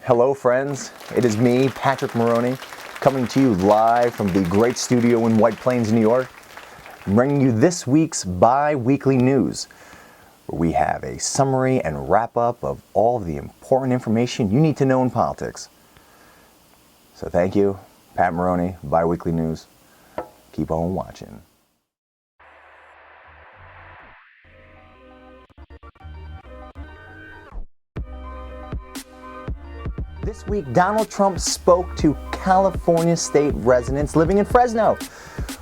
Hello friends, it is me, Patrick Maroney, coming to you live from the great studio in White Plains, New York, bringing you this week's BiWeekly news, where we have a summary and wrap-up of all of the important information you need to know in politics. So thank you, Pat Maroney, BiWeekly News. Keep on watching. This week, Donald Trump spoke to California state residents living in Fresno,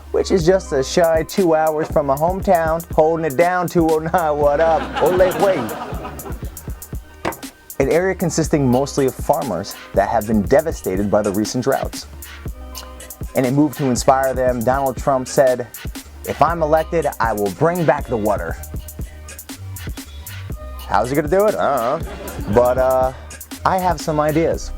which is just a shy 2 hours from my hometown, holding it down 209, what up, ole way. An area consisting mostly of farmers that have been devastated by the recent droughts. In a move to inspire them, Donald Trump said, "If I'm elected, I will bring back the water." How's he gonna do it? I don't know. But I have some ideas.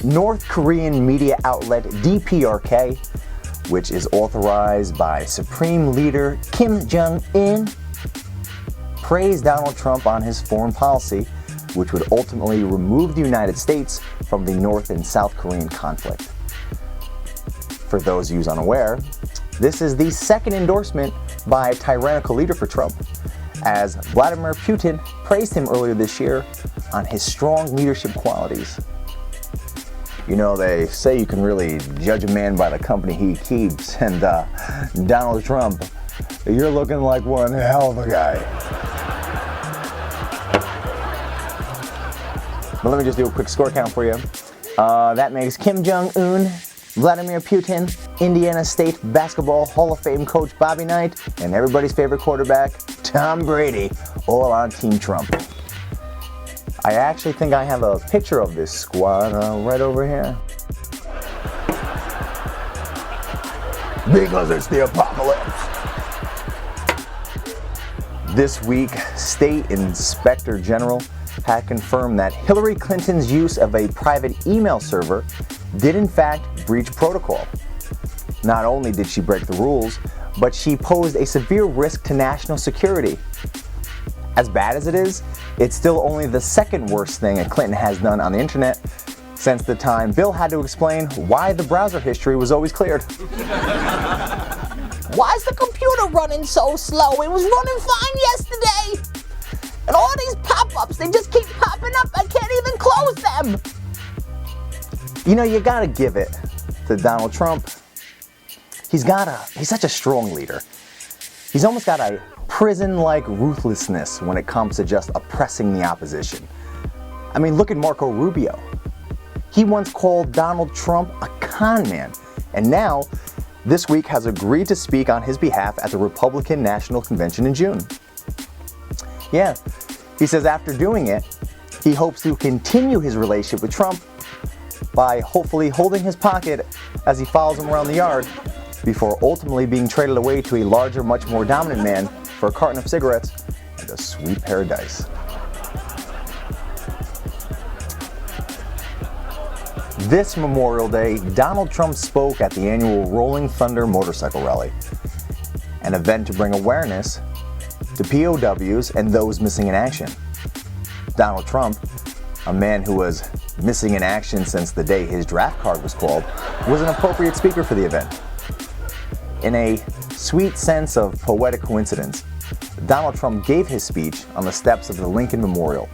North Korean media outlet DPRK, which is authorized by Supreme Leader Kim Jong-un, praised Donald Trump on his foreign policy, which would ultimately remove the United States from the North and South Korean conflict. For those of you unaware, this is the second endorsement by a tyrannical leader for Trump, as Vladimir Putin praised him earlier this year on his strong leadership qualities. You know, they say you can really judge a man by the company he keeps, and Donald Trump, you're looking like one hell of a guy. But let me just do a quick score count for you. That makes Kim Jong-un, Vladimir Putin, Indiana State Basketball Hall of Fame coach Bobby Knight, and everybody's favorite quarterback, Tom Brady, all on Team Trump. I actually think I have a picture of this squad right over here. Because it's the apocalypse. This week, State Inspector General had confirmed that Hillary Clinton's use of a private email server did in fact breach protocol. Not only did she break the rules, but she posed a severe risk to national security. As bad as it is, it's still only the second worst thing a Clinton has done on the internet since the time Bill had to explain why the browser history was always cleared. Why is the computer running so slow? It was running fine yesterday. And all these pop-ups, they just keep popping up. I can't even close them. You know, you gotta give it to Donald Trump. He's such a strong leader. He's almost got a prison-like ruthlessness when it comes to just oppressing the opposition. I mean, look at Marco Rubio. He once called Donald Trump a con man, and now, this week, has agreed to speak on his behalf at the Republican National Convention in June. Yeah, he says after doing it, he hopes to continue his relationship with Trump by hopefully holding his pocket as he follows him around the yard before ultimately being traded away to a larger, much more dominant man for a carton of cigarettes and a sweet pair of dice. This Memorial Day, Donald Trump spoke at the annual Rolling Thunder motorcycle rally, an event to bring awareness to POWs and those missing in action. Donald Trump, a man who was missing in action since the day his draft card was called, was an appropriate speaker for the event. In a sweet sense of poetic coincidence, Donald Trump gave his speech on the steps of the Lincoln Memorial.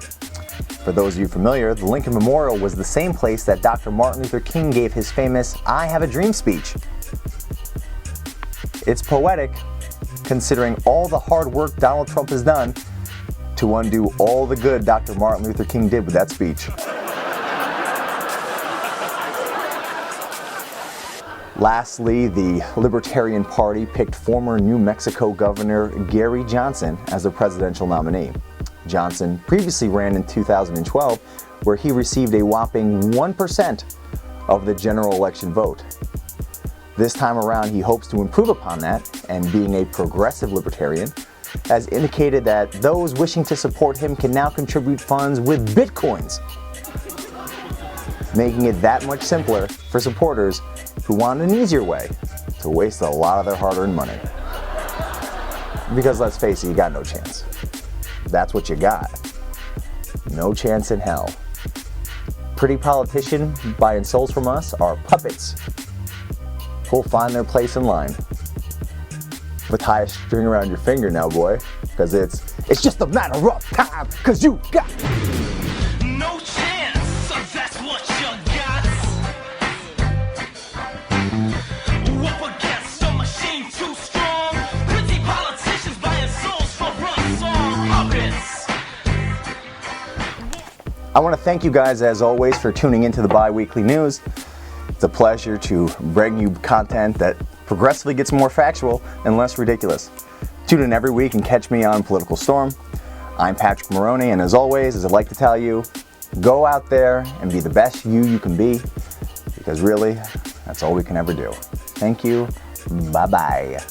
For those of you familiar, the Lincoln Memorial was the same place that Dr. Martin Luther King gave his famous "I Have a Dream" speech. It's poetic, considering all the hard work Donald Trump has done to undo all the good Dr. Martin Luther King did with that speech. Lastly, the Libertarian Party picked former New Mexico Governor Gary Johnson as the presidential nominee. Johnson previously ran in 2012, where he received a whopping 1% of the general election vote. This time around, he hopes to improve upon that, and being a progressive libertarian, has indicated that those wishing to support him can now contribute funds with bitcoins, making it that much simpler for supporters who want an easier way to waste a lot of their hard-earned money. Because let's face it, you got no chance. That's what you got. No chance in hell. Pretty politician buying souls from us are puppets who'll find their place in line. But tie a string around your finger now, boy, because it's just a matter of time, because you got no chance, so that's what you got. Up against a machine too strong. Pretty politicians buying souls for us song puppets. I want to thank you guys, as always, for tuning into the bi-weekly news. It's a pleasure to bring you content that progressively gets more factual and less ridiculous. Tune in every week and catch me on Political Storm. I'm Patrick Maroney, and as always, as I'd like to tell you, go out there and be the best you can be, because really, that's all we can ever do. Thank you. Bye-bye.